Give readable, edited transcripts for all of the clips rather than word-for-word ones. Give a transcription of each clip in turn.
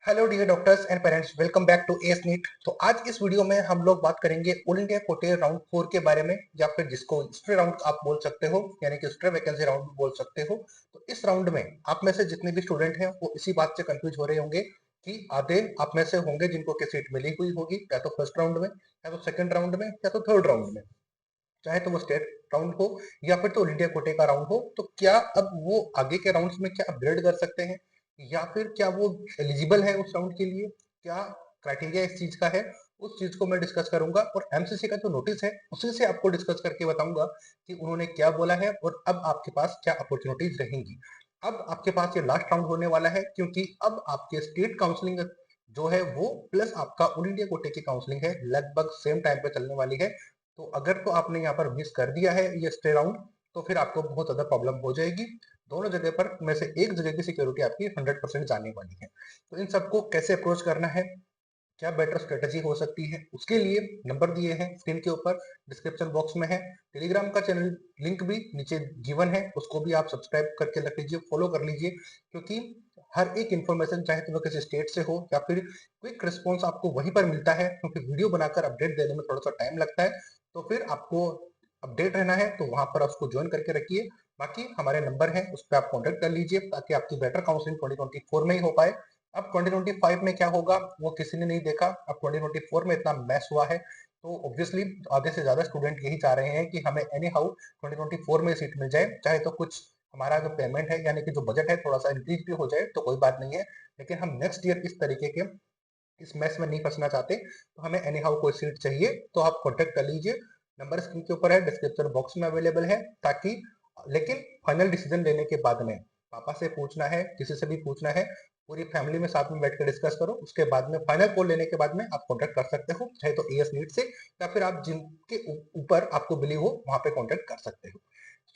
Hello dear doctors and parents, welcome back to S NEET. तो आज इस video में हम लोग बात करेंगे ऑल इंडिया कोटे राउंड 4 के बारे में, या फिर जिसको स्ट्रे राउंड आप बोल सकते हो, यानी कि स्ट्रे वैकेंसी राउंड भी बोल सकते हो। तो इस राउंड में आप में से जितने भी स्टूडेंट हैं वो इसी बात से कंफ्यूज हो रहे होंगे कि आधे आप में से होंगे जिनको की सीट मिली हुई होगी, या तो फर्स्ट राउंड में, या तो सेकंड राउंड में, या तो थर्ड राउंड में, चाहे तो वो स्टेट राउंड हो या फिर तो ऑल इंडिया कोटे का राउंड हो। तो क्या अब वो आगे के राउंड्स में क्या अपग्रेड कर सकते हैं, या फिर क्या वो एलिजिबल है उस राउंड के लिए, क्या क्राइटेरिया इस चीज का है, उस चीज को मैं डिस्कस करूंगा। और एमसीसी का जो नोटिस है उसी से आपको डिस्कस करके बताऊंगा कि उन्होंने क्या बोला है और अब आपके पास क्या अपॉर्चुनिटीज रहेंगी। अब आपके पास ये लास्ट राउंड होने वाला है, क्योंकि अब आपके स्टेट काउंसलिंग जो है वो प्लस आपका ऑल इंडिया कोटे की काउंसलिंग है, लगभग सेम टाइम पे चलने वाली है। तो अगर तो आपने यहाँ पर मिस कर दिया है ये स्टे राउंड, तो फिर आपको बहुत ज्यादा प्रॉब्लम हो जाएगी। दोनों जगह पर में से एक जगह की सिक्योरिटी आपकी 100% जाने वाली है। तो इन सबको कैसे अप्रोच करना है, क्या बेटर स्ट्रेटेजी हो सकती है, उसके लिए नंबर दिए हैं स्क्रीन के ऊपर, डिस्क्रिप्शन बॉक्स में है। टेलीग्राम का चैनल लिंक भी नीचे गिवन है, उसको भी आप सब्सक्राइब करके रख लीजिए, फॉलो कर लीजिए, क्योंकि हर एक इन्फॉर्मेशन चाहे तो वो किसी स्टेट से हो या फिर क्विक रिस्पॉन्स आपको वहीं पर मिलता है, क्योंकि वीडियो बनाकर अपडेट देने में थोड़ा सा टाइम लगता है। तो फिर आपको अपडेट रहना है तो वहां पर आप उसको ज्वाइन करके रखिए। बाकी हमारे नंबर है, उस पर आप कॉन्टेक्ट कर लीजिए ताकि आपकी बेटर काउंसलिंग 2024 में ही हो पाए। अब 2025 में क्या होगा वो किसी ने नहीं देखा, अब 2024 में इतना मैस हुआ है तो ऑब्वियसली आधे से ज्यादा स्टूडेंट यही चाह रहे हैं कि हमें एनी हाउ 2024 में सीट मिल जाए, चाहे तो कुछ हमारा जो पेमेंट है यानी कि जो बजट है थोड़ा सा इंक्रीज भी हो जाए तो कोई बात नहीं है, लेकिन हम नेक्स्ट ईयर इस तरीके के इस मैस में नहीं फंसना चाहते। तो हमें एनी हाउ कोई सीट चाहिए तो आप कॉन्टेक्ट कर लीजिए, नंबर स्क्रीन के ऊपर है, डिस्क्रिप्शन बॉक्स में अवेलेबल है। ताकि लेकिन फाइनल डिसीजन लेने के बाद में पापा से पूछना है, किसी से भी पूछना है, पूरी फैमिली में साथ में बैठ कर डिस्कस करो, उसके बाद में फाइनल कॉल लेने के बाद में आप कॉन्टेक्ट कर सकते हो, चाहे तो एएस नीट से या फिर आप जिनके ऊपर आपको बिलीव हो वहां पे कॉन्टेक्ट कर सकते हो।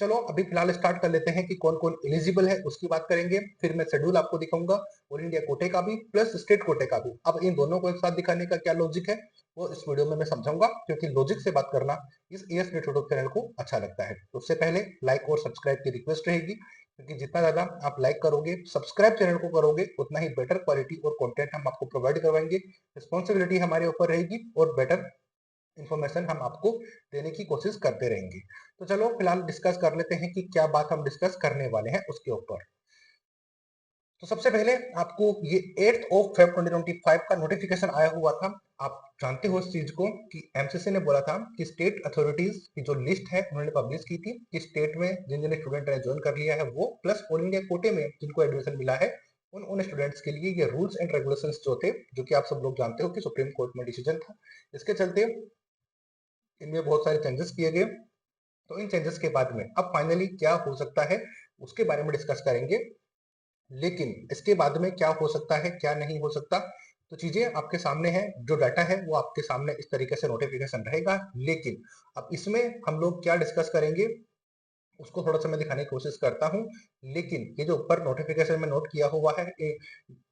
चलो अभी फिलहाल स्टार्ट कर लेते हैं कि कौन कौन एलिजिबल है, उसकी बात करेंगे, फिर मैं शेड्यूल आपको दिखाऊंगा ऑल इंडिया कोटे का भी प्लस स्टेट कोटे का भी। अब इन दोनों को एक साथ दिखाने का क्या लॉजिक है वो इस वीडियो में मैं समझाऊंगा, क्योंकि लॉजिक से बात करना इस एएस नेट यूट्यूब चैनल को अच्छा लगता है। तो उससे पहले लाइक और सब्सक्राइब की रिक्वेस्ट रहेगी, क्योंकि जितना ज्यादा आप लाइक करोगे, सब्सक्राइब चैनल को करोगे, उतना ही बेटर क्वालिटी और कंटेंट हम आपको प्रोवाइड करवाएंगे। रिस्पॉन्सिबिलिटी हमारे ऊपर रहेगी और बेटर इन्फॉर्मेशन हम आपको देने की कोशिश करते रहेंगे। तो चलो फिलहाल डिस्कस कर लेते हैं कि क्या बात हम डिस्कस करने वाले हैं उसके ऊपर। तो सबसे पहले आपको ये 8 ऑफ फेब 2025 का नोटिफिकेशन आया हुआ था। आप जानते हो इस चीज को कि एमसीसी ने बोला था कि स्टेट अथॉरिटीज की जो लिस्ट है उन्होंने पब्लिश की थी कि स्टेट में जिन जिन स्टूडेंट ने ज्वाइन कर लिया है वो प्लस ऑल इंडिया कोटे में जिनको एडमिशन मिला है उन उन स्टूडेंट्स के लिए ये रूल्स एंड रेगुलेशंस जो थे, जो कि आप सब लोग जानते हो कि सुप्रीम कोर्ट में डिसीजन था, इसके चलते इनमें बहुत सारे चेंजेस किए गए। तो इन चेंजेस के बाद में अब फाइनली क्या हो सकता है उसके बारे में डिस्कस करेंगे। लेकिन इसके बाद में क्या हो सकता है क्या नहीं हो सकता, तो चीजें आपके सामने है, जो डाटा है वो आपके सामने इस तरीके से नोटिफिकेशन रहेगा। लेकिन अब इसमें हम लोग क्या डिस्कस करेंगे उसको थोड़ा सा मैं दिखाने की कोशिश करता हूँ। लेकिन ये जो ऊपर नोटिफिकेशन में नोट किया हुआ है,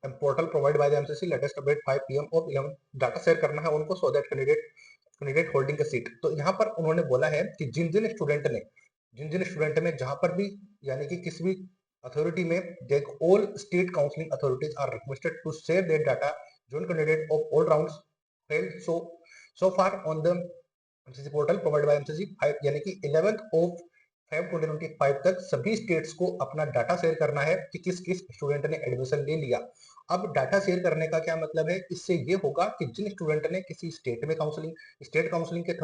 portal provide by the MCC latest update 5 PM और 11 डाटा शेयर करना है उनको so that candidate holding a seat. तो यहाँ पर उन्होंने बोला है कि जिन जिन स्टूडेंट में जहां पर भी यानी कि किसी भी अथॉरिटी में देख all state counselling authorities are requested to share their data joint candidate of all rounds held so far on the MCC portal provide by MCC 5, यानी कि 11th ऑफ फेब 2025 तक सभी स्टेट्स को अपना डाटा शेयर करना है कि किस किस स्टूडेंट ने एडमिशन ले लिया। अब डाटा शेयर करने का क्या मतलब है, इससे ये होगा कि जिन स्टूडेंट ने किसी स्टेट में स्टेट काउंसलिंग के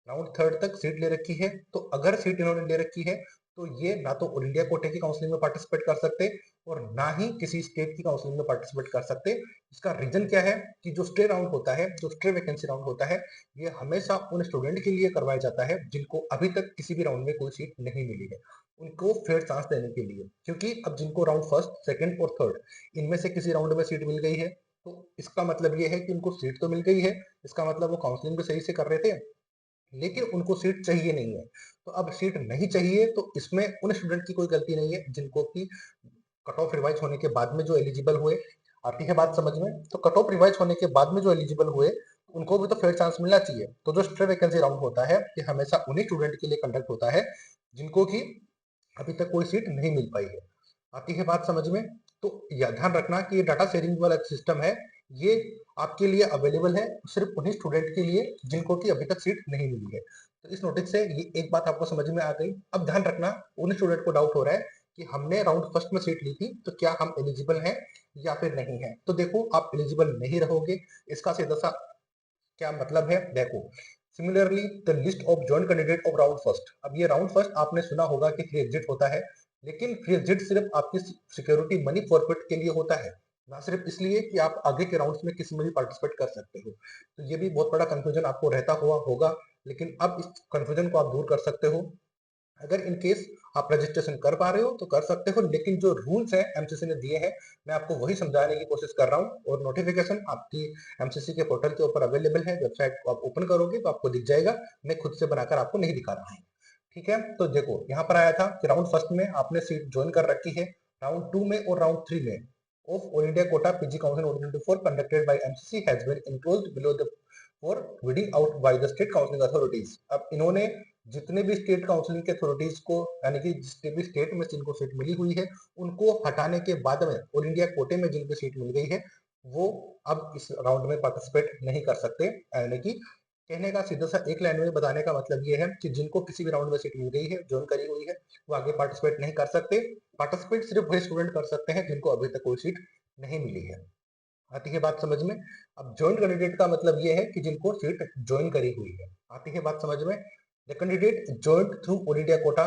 राउंड थर्ड तक सीट ले रखी है, तो अगर सीट इन्होंने ले रखी है तो ये ना तो ऑल इंडिया कोटे की काउंसलिंग में पार्टिसिपेट कर सकते और ना ही किसी स्टेट की काउंसलिंग में पार्टिसिपेट कर सकते। इसका रीजन क्या है कि जो स्टे राउंड होता है, जो स्टे वैकेंसी राउंड होता है, ये हमेशा उन स्टूडेंट के लिए करवाया जाता है जिनको अभी तक किसी भी राउंड में कोई सीट नहीं मिली है, उनको फेयर चांस देने के लिए। क्योंकि अब जिनको राउंड फर्स्ट सेकंड और थर्ड इनमें से किसी राउंड में सीट मिल गई है, तो इसका मतलब ये है कि उनको सीट तो मिल गई है, इसका मतलब वो काउंसलिंग भी सही से कर रहे थे, लेकिन उनको सीट चाहिए नहीं है। तो अब सीट नहीं चाहिए तो इसमें उन स्टूडेंट की कोई गलती नहीं है जिनको की कट ऑफ रिवाइज होने के बाद में जो एलिजिबल हुए। आती है बात समझ में? तो कट ऑफ रिवाइज होने के बाद में जो एलिजिबल हुए उनको भी तो फेयर चांस मिलना चाहिए। तो जो स्ट्रे वैकेंसी राउंड होता है ये हमेशा उन्हीं स्टूडेंट के लिए कंडक्ट होता है जिनको की अभी तक कोई सीट नहीं मिल पाई है। आती है बात समझ में? तो यह ध्यान रखना कि ये डाटा शेयरिंग वाला सिस्टम है, ये आपके लिए अवेलेबल है सिर्फ उन्हीं स्टूडेंट के लिए जिनको कि अभी तक सीट नहीं मिली है। तो इस नोटिस से ये एक बात आपको समझ में आ गई। अब ध्यान रखना, उन स्टूडेंट को डाउट हो रहा है कि हमने राउंड फर्स्ट में सीट ली थी, तो क्या हम एलिजिबल हैं या फिर नहीं है? तो देखो, आप एलिजिबल नहीं रहोगे। इसका सीधा सा क्या मतलब है, देखो। Similarly the list of joint candidate of round first. अब ये राउंड फर्स्ट आपने सुना होगा कि फ्री एग्जिट होता है, लेकिन फ्री एग्जिट सिर्फ आपकी सिक्योरिटी मनी फॉरफिट के लिए होता है, ना सिर्फ इसलिए कि आप आगे के राउंड्स में किसी में भी पार्टिसिपेट कर सकते हो। तो ये भी बहुत बड़ा कंफ्यूजन आपको रहता हुआ होगा, लेकिन अब इस कंफ्यूजन को आप दूर कर सकते हो। अगर इन केस आप रजिस्ट्रेशन कर पा रहे हो तो कर सकते हो, लेकिन जो रूल्स है एमसीसी ने दिए हैं, मैं आपको वही समझाने की कोशिश कर रहा हूँ। और नोटिफिकेशन आपकी एमसीसी के पोर्टल के ऊपर अवेलेबल है, वेबसाइट को आप ओपन करोगे तो आपको दिख जाएगा। मैं खुद से बनाकर आपको नहीं दिखा रहा हूँ। ठीक है, तो देखो यहाँ पर आया था कि राउंड फर्स्ट में आपने सीट ज्वाइन कर रखी है, राउंड टू में और राउंड थ्री में of all India quota PG council 2024 conducted by MCC has been enclosed below the for weeding out by the state counselling authorities. अब इन्होंने जितने भी स्टेट काउंसलिंग के अथॉरिटीज को, यानी कि जितने भी स्टेट में जिनको सीट मिली हुई है, उनको हटाने के बाद में ऑल इंडिया कोटे में जिनको सीट मिल गई है, वो अब इस राउंड में पार्टिसिपेट नहीं कर सकते। यानी कि कहने का सीधा सा एक लाइन में बताने का मतलब ये है कि जिनको किसी भी राउंड में सीट मिल गई है, ज्वाइन करी हुई है, वो आगे पार्टिसिपेट नहीं कर सकते। पार्टिसिपेट सिर्फ वही स्टूडेंट कर सकते हैं जिनको अभी तक कोई सीट नहीं मिली है। आती है बात समझ में? अब जॉइंट कैंडिडेट का मतलब ये है कि जिनको सीट ज्वाइन करी हुई है। आती है बात समझ में? The candidate joint through all India Kota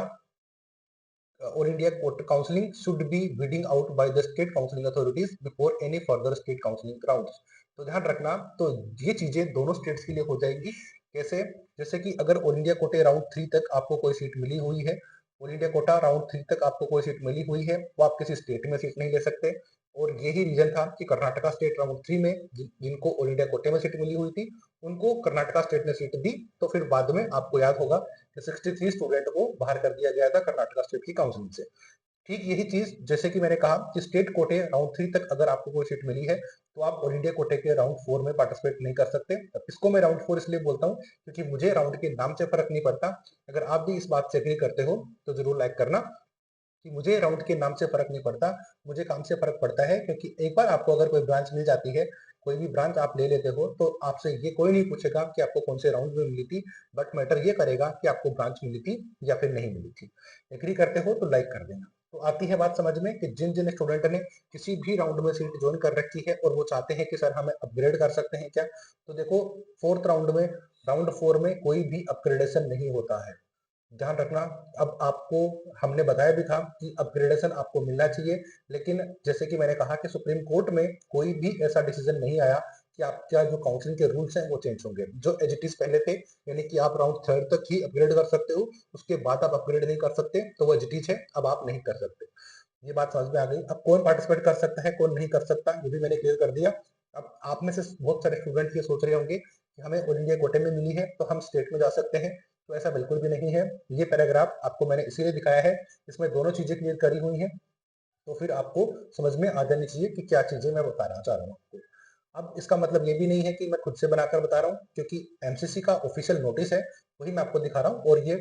all India counselling should be weeding out by the state counselling authorities before any further state counselling rounds. तो ध्यान रखना, तो ये चीजें दोनों स्टेट्स के लिए हो जाएंगी। कैसे? जैसे कि अगर ऑल इंडिया कोटे राउंड थ्री तक आपको कोई सीट मिली हुई है, all India Kota round three तक आपको कोई सीट मिली हुई है, तो आप किसी स्टेट में सीट नहीं ले सकते। और यही रीजन था कि कर्नाटका स्टेट राउंड थ्री में जिनको ऑल इंडिया कोटे में सीट मिली हुई थी, उनको कर्नाटका स्टेट ने सीट दी। तो फिर बाद में आपको याद होगा कि 63 स्टूडेंट को बाहर कर दिया गया था कर्नाटका स्टेट की काउंसिलिंग से। ठीक यही चीज जैसे कि मैंने कहा कि स्टेट कोटे राउंड थ्री तक अगर आपको कोई सीट मिली है, तो आप ऑल इंडिया कोटे के राउंड फोर में पार्टिसिपेट नहीं कर सकते। अब इसको मैं राउंड फोर इसलिए बोलता हूँ क्योंकि मुझे राउंड के नाम से फर्क नहीं पड़ता। अगर आप भी इस बात से एग्री करते हो तो जरूर लाइक करना कि मुझे राउंड के नाम से फर्क नहीं पड़ता, मुझे काम से फर्क पड़ता है। क्योंकि एक बार आपको अगर कोई ब्रांच मिल जाती है, कोई भी ब्रांच आप ले लेते हो, तो आपसे ये कोई नहीं पूछेगा कि आपको कौन से राउंड में मिली थी, बट मैटर ये करेगा कि आपको ब्रांच मिली थी या फिर नहीं मिली थी। एग्री करते हो तो लाइक कर देना। तो आती है बात समझ में कि जिन जिन स्टूडेंट ने किसी भी राउंड में सीट ज्वाइन कर रखी है और वो चाहते हैं कि सर हमें अपग्रेड कर सकते हैं क्या, तो देखो, फोर्थ राउंड में राउंड फोर में कोई भी अपग्रेडेशन नहीं होता है। ध्यान रखना। अब आपको हमने बताया भी था कि अपग्रेडेशन आपको मिलना चाहिए, लेकिन जैसे कि मैंने कहा कि सुप्रीम कोर्ट में कोई भी ऐसा डिसीजन नहीं आया कि आपका जो काउंसलिंग के रूल्स हैं वो चेंज होंगे। जो एज इट इज पहले थे, यानी कि आप राउंड थर्ड तक ही अपग्रेड कर सकते हो, उसके बाद आप अपग्रेड नहीं कर सकते, तो वो एज इट इज है, अब आप नहीं कर सकते। ये बात समझ में आ गई। अब कौन पार्टिसिपेट कर सकता है, कौन नहीं कर सकता, ये भी मैंने क्लियर कर दिया। अब आप में से बहुत सारे स्टूडेंट ये सोच रहे होंगे कि हमें ऑल इंडिया कोटे में मिली है तो हम स्टेट में जा सकते हैं। तो ऐसा बिल्कुल भी नहीं है। ये पैराग्राफ आपको मैंने इसीलिए दिखाया है, इसमें दोनों चीजें क्लियर करी हुई हैं, तो फिर आपको समझ में आ जानी चाहिए कि क्या चीजें मैं बताना चाह रहा हूँ आपको। अब इसका मतलब ये भी नहीं है कि मैं खुद से बनाकर बता रहा हूँ, क्योंकि एमसीसी का ऑफिशियल नोटिस है, वही मैं आपको दिखा रहा हूँ। और ये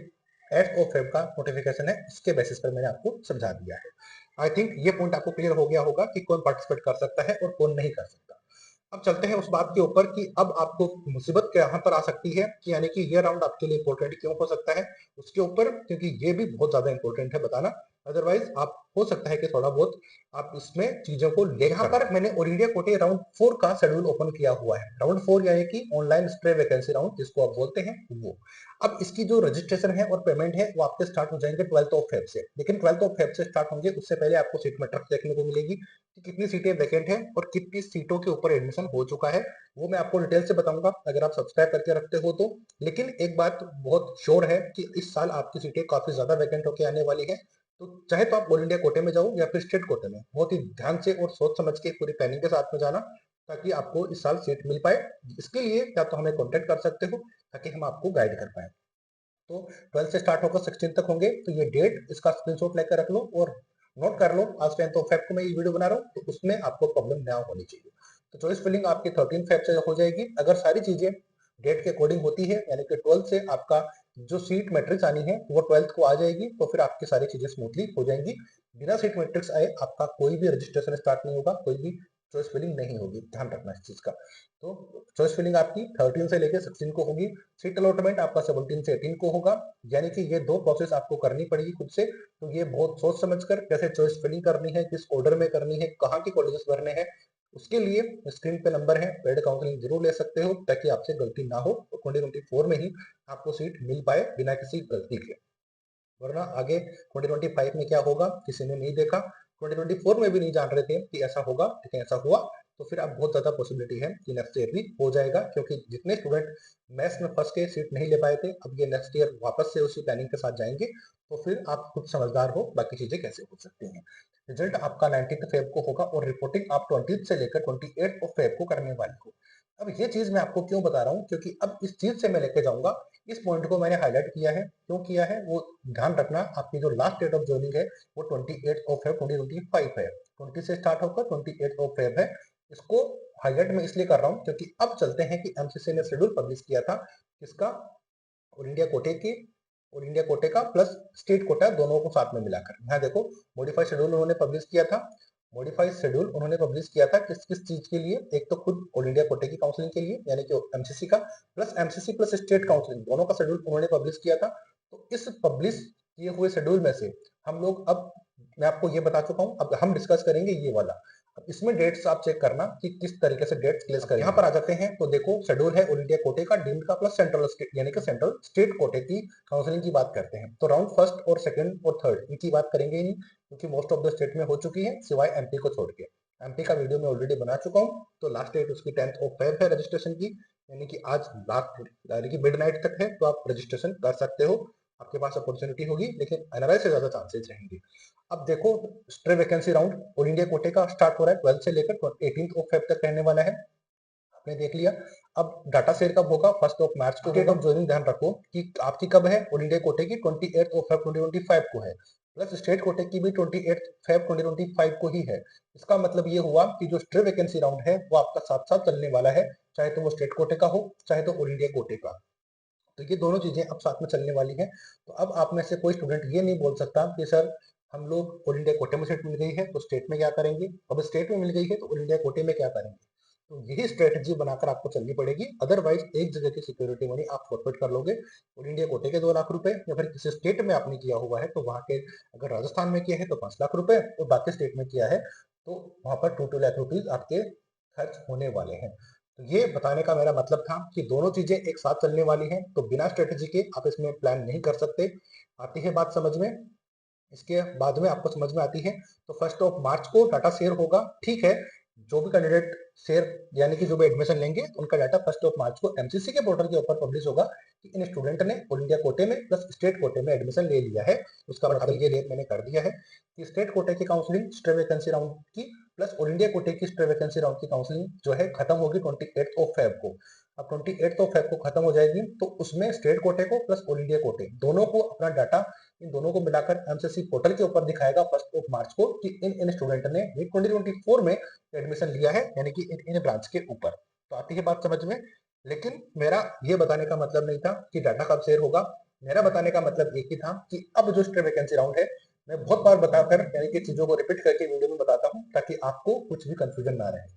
8 ऑफ फेब का नोटिफिकेशन है, इसके बेसिस पर मैंने आपको समझा दिया है। आई थिंक ये पॉइंट आपको क्लियर हो गया होगा कि कौन पार्टिसिपेट कर सकता है और कौन नहीं कर सकता। अब चलते हैं उस बात के ऊपर कि अब आपको मुसीबत कहाँ पर आ सकती है, कि यानी कि ये राउंड आपके लिए इंपॉर्टेंट क्यों हो सकता है उसके ऊपर, क्योंकि ये भी बहुत ज्यादा इंपॉर्टेंट है बताना। अदरवाइज आप हो सकता है कि थोड़ा बहुत आप इसमें चीजों को ले। यहाँ पर मैंने ऑल इंडिया कोटे राउंड फोर का शेड्यूल ओपन किया हुआ है। राउंड फोर यानी कि ऑनलाइन स्प्रे वैकेंसी राउंड जिसको आप बोलते हैं वो। अब इसकी जो रजिस्ट्रेशन है और पेमेंट है वो आपके स्टार्ट हो जाएंगे 12 ऑफ फेब से, लेकिन 12 ऑफ फेब से स्टार्ट होंगे उससे पहले आपको सीट मैट्रिक्स देखने को मिलेगी कि कितनी सीटें वैकेंट है और कितनी सीटों के ऊपर एडमिशन हो चुका है। वो मैं आपको डिटेल से बताऊंगा अगर आप सब्सक्राइब करके रखते हो तो। लेकिन एक बात बहुत श्योर है कि इस साल आपकी सीटें काफी ज्यादा वैकेंट होकर आने वाली है। तो चाहे तो आप ऑल इंडिया कोटे में जाओ या फिर स्टेट कोटे में, बहुत ही ध्यान से और सोच समझ के पूरी प्लानिंग के साथ में जाना, ताकि आपको इस साल सीट मिल पाए। इसके लिए या तो हमें कॉन्टेक्ट कर सकते हो ताकि हम आपको गाइड कर पाए। तो 12 से स्टार्ट होकर 16 तक होंगे, तो ये डेट इसका स्क्रीनशॉट लेकर रख लो और नोट कर लो। आज 10 ऑफ फेब को मैं ये वीडियो बना रहा हूँ, तो उसमें आपको प्रॉब्लम ना होनी चाहिए। तो चॉइस फिलिंग आपकी 13 फेब से हो जाएगी अगर सारी चीजें डेट के अकॉर्डिंग होती है, यानी कि 12 से आपका जो सीट मैट्रिक्स आनी है वो 12th को आ जाएगी, तो फिर आपकी सारी चीजें स्मूथली हो जाएंगी। बिना सीट मैट्रिक्स आए आपका कोई भी रजिस्ट्रेशन स्टार्ट नहीं होगा, कोई भी चॉइस फिलिंग नहीं होगी, ध्यान रखना इस चीज का। तो चॉइस फिलिंग आपकी 13 से लेकर 16 को होगी, सीट अलॉटमेंट आपका 17 से 18 को होगा। यानी कि ये दो प्रोसेस आपको करनी पड़ेगी खुद से। तो ये बहुत सोच समझकर कैसे चॉइस फिलिंग करनी है, किस ऑर्डर में करनी है, कहाँ के कॉलेजेस भरने हैं, उसके लिए स्क्रीन पे नंबर है, पेड काउंसलिंग जरूर ले सकते हो, ताकि आपसे गलती ना हो और 2024 में ही आपको सीट मिल पाए बिना किसी गलती के। वरना आगे 2025 में क्या होगा किसी ने नहीं देखा, 2024 में भी नहीं जान रहे थे कि ऐसा होगा, लेकिन ऐसा हुआ। तो फिर अब बहुत ज्यादा पॉसिबिलिटी है कि नेक्स्ट ईयर भी हो जाएगा, क्योंकि जितने स्टूडेंट मैथ्स में फंस के सीट नहीं ले पाए थे, अब ये नेक्स्ट ईयर वापस से उसी प्लानिंग के साथ जाएंगे। तो फिर आप खुद समझदार हो बाकी चीजें कैसे हो सकती हैं। रिजल्ट आपका 19 फेब को होगा और रिपोर्टिंग आप 20 से लेकर 28 फेब को करने वाली हो। अब ये चीज मैं आपको क्यों बता रहा हूँ, क्योंकि अब इस चीज से मैं लेके जाऊंगा, इस पॉइंट को मैंने हाईलाइट किया है, क्यों किया है वो ध्यान रखना। आपकी जो लास्ट डेट ऑफ ज्वाइनिंग है वो 28 ऑफ फेब 2025 है, 20 से स्टार्ट होकर 28 ऑफ फेब है। इसको हाईलाइट मैं इसलिए कर रहा हूँ क्योंकि अब चलते हैं कि एमसीसी ने शेड्यूल पब्लिश किया था किसका, ऑल इंडिया कोटे की, ऑल इंडिया कोटे का प्लस स्टेट कोटा दोनों को साथ में मिलाकर। यहाँ देखो मॉडिफाइड शेड्यूल उन्होंने पब्लिश किया था, मॉडिफाइड शेड्यूल उन्होंने पब्लिश किया था किस किस चीज के लिए, एक तो खुद ऑल इंडिया कोटे की काउंसलिंग के लिए यानी कि एमसीसी का, plus MCC plus state counselling दोनों का शेड्यूल उन्होंने पब्लिश किया था। तो इस पब्लिश किए हुए शेड्यूल में से हम लोग, अब मैं आपको ये बता चुका हूँ, अब हम डिस्कस करेंगे ये वाला। अब इसमें डेट्स आप चेक करना कि किस तरीके से डेट्स प्लेस करें। यहाँ पर आ जाते हैं तो देखो शेड्यूल है ऑल इंडिया कोटे का, डीम्ड का प्लस सेंट्रल स्टेट यानी कि सेंट्रल स्टेट कोटे की काउंसलिंग की बात करते हैं। तो राउंड फर्स्ट और सेकंड और थर्ड इनकी बात करेंगे ही नहीं, क्योंकि मोस्ट ऑफ द स्टेट में हो चुकी है सिवाय एमपी को छोड़ के। एमपी का वीडियो मैं ऑलरेडी बना चुका हूँ, तो लास्ट डेट उसकी 10th ऑफ फेब है रजिस्ट्रेशन की, यानी कि आज लास्ट यानी कि मिडनाइट तक है, तो आप रजिस्ट्रेशन कर सकते हो, आपके पास अपॉर्चुनिटी होगी, लेकिन एनआरआई से ज्यादा चांसेस रहेंगे। अब देखो stray vacancy round all India कोटे का स्टार्ट हो रहा है 12 से लेकर 18 ऑफ फेब तक रहने वाला है, आपने देख लिया। अब डाटा शेयर कब होगा, 1 ऑफ मार्च को होगा। ज्वाइनिंग ध्यान रखो कि आपकी कब है, ऑल इंडिया कोटे की 28 ऑफ फेब 2025 को है, प्लस स्टेट कोटे की भी 28 फेब 2025 को ही है। इसका मतलब ये हुआ कि जो स्ट्रे वैकेंसी राउंड है वो आपका साथ साथ चलने वाला है, चाहे तो वो स्टेट कोटे का हो चाहे तो ऑल इंडिया कोटे का। तो ये दोनों चीजें अब साथ में चलने वाली हैं। तो अब आप में से कोई स्टूडेंट ये नहीं बोल सकता कि सर हम लोग ऑल इंडिया कोटे में सीट मिल गई है तो स्टेट में क्या करेंगे, अब स्टेट में मिल गई है तो ऑल इंडिया कोटे में क्या करेंगे। तो यही स्ट्रेटजी बनाकर आपको चलनी पड़ेगी, अदरवाइज एक जगह की सिक्योरिटी मनी आप फॉरफिट कर लोगे। ऑल इंडिया कोटे के 2 लाख रुपए, या फिर किसी स्टेट में आपने किया हुआ है तो वहां के, अगर राजस्थान में किया है तो 5 लाख रुपए, और बाकी स्टेट में किया है तो वहां पर 2-2 लाख रुपीज आपके खर्च होने वाले हैं। तो ये बताने का मेरा मतलब था कि दोनों चीजें एक साथ चलने वाली हैं, तो बिना स्ट्रेटेजी के आप इसमें प्लान नहीं कर सकते। आती है बात समझ में, इसके बाद में आपको समझ में आती है। तो 1 मार्च को डाटा शेयर होगा, ठीक है। जो भी कैंडिडेट शेयर यानी कि जो भी एडमिशन लेंगे उनका डाटा 1 मार्च को एमसीसी के पोर्टल के ऊपर पब्लिश होगा कि इन स्टूडेंट ने ऑल इंडिया कोटे में प्लस स्टेट कोटे में एडमिशन ले लिया है। उसका मतलब ये डेट मैंने कर दिया है कि स्टेट कोटे की काउंसलिंग स्ट्रे वैकेंसी राउंड की प्लस ऑल इंडिया कोटे की स्ट्रे वैकेंसी राउंड की काउंसलिंग जो है खत्म होगी 28 ऑफ फेब को। अब 28 ऑफ फेब को खत्म हो जाएगी, तो उसमें स्टेट कोटे को प्लस ऑल इंडिया कोटे दोनों को अपना डाटा, इन दोनों को मिलाकर एमसीसी पोर्टल के ऊपर दिखाएगा 1 मार्च को कि इन इन स्टूडेंट ने 2024 में एडमिशन लिया है, यानी कि इन इन ब्रांच के ऊपर। तो आती है बात समझ में। लेकिन मेरा ये बताने का मतलब नहीं था कि डाटा कब शेयर होगा, मेरा बताने का मतलब एक ही था कि अब जो स्ट्रे वैकेंसी राउंड है, मैं बहुत बार बताकर यानी कि चीजों को रिपीट करके वीडियो में बताता हूँ ताकि आपको कुछ भी कंफ्यूजन ना रहे।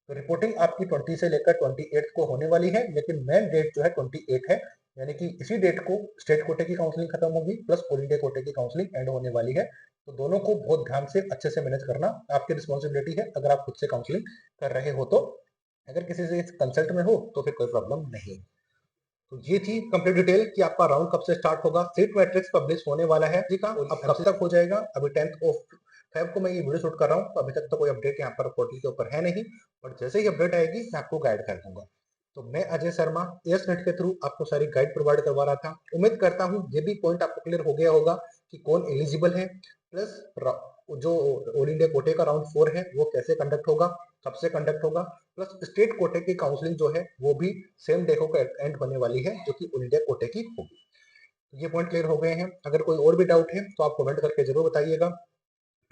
तो रिपोर्टिंग आपकी 20 से लेकर 28 को होने वाली है, लेकिन मेन डेट जो है 28 है, यानी कि इसी डेट को स्टेट कोटे की काउंसलिंग खत्म होगी प्लस ऑल इंडिया कोटे की काउंसलिंग एंड होने वाली है। तो दोनों को बहुत ध्यान से अच्छे से मैनेज करना आपकी रिस्पॉन्सिबिलिटी है, अगर आप खुद से काउंसलिंग कर रहे हो तो। अगर किसी से कंसल्ट में हो तो फिर कोई प्रॉब्लम नहीं। तो ये थी कंप्लीट डिटेल कि आपका राउंड कब से स्टार्ट होगा, सीट मैट्रिक्स पब्लिश होने वाला है जी का, अब कब तक हो जाएगा। अभी 10th ऑफ फेब को मैं ये वीडियो शूट कर रहा हूँ, तो अभी तक तो कोई अपडेट यहाँ पर पोर्टल के ऊपर है नहीं, और जैसे ही अपडेट आएगी मैं आपको गाइड कर दूंगा। तो मैं अजय शर्मा एस नेट के थ्रू आपको सारी गाइड प्रोवाइड करवा रहा था। उम्मीद करता हूँ ये भी पॉइंट आपको क्लियर हो गया होगा कि कौन एलिजिबल है, प्लस जो ऑल इंडिया कोटे का राउंड 4 है वो कैसे कंडक्ट होगा, कब से कंडक्ट होगा, प्लस स्टेट कोटे की काउंसलिंग जो है वो भी सेम डे को एंड होने वाली है जो कि ऑल इंडिया कोटे की होगी। ये पॉइंट क्लियर हो गए हैं। अगर कोई और भी डाउट है तो आप कमेंट करके जरूर बताइएगा।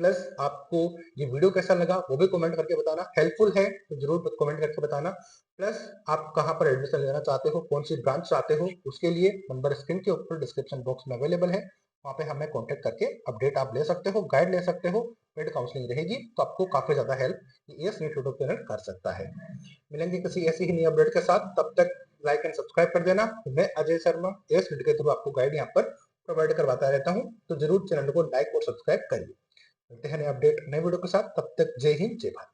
प्लस आपको ये वीडियो कैसा लगा वो भी कमेंट करके बताना, हेल्पफुल है तो जरूर कमेंट करके बताना। प्लस आप कहाँ पर एडमिशन लेना चाहते हो, कौन सी ब्रांच चाहते हो, उसके लिए नंबर स्क्रीन के ऊपर डिस्क्रिप्शन बॉक्स में अवेलेबल है, वहाँ पे हमें कॉन्टेक्ट करके अपडेट आप ले सकते हो, गाइड ले सकते हो। पेड काउंसलिंग रहेगी तो आपको काफी ज्यादा हेल्प ये नीट यूट्यूब चैनल कर सकता है। मिलेंगे किसी ऐसी ही नई अपडेट के साथ, तब तक लाइक एंड सब्सक्राइब कर देना। मैं अजय शर्मा एस नीट के थ्रू आपको गाइड यहाँ पर प्रोवाइड करवाता रहता हूँ, तो जरूर चैनल को लाइक और सब्सक्राइब करिए। मिलते हैं नए अपडेट नए वीडियो के साथ, तब तक जय हिंद जय भारत।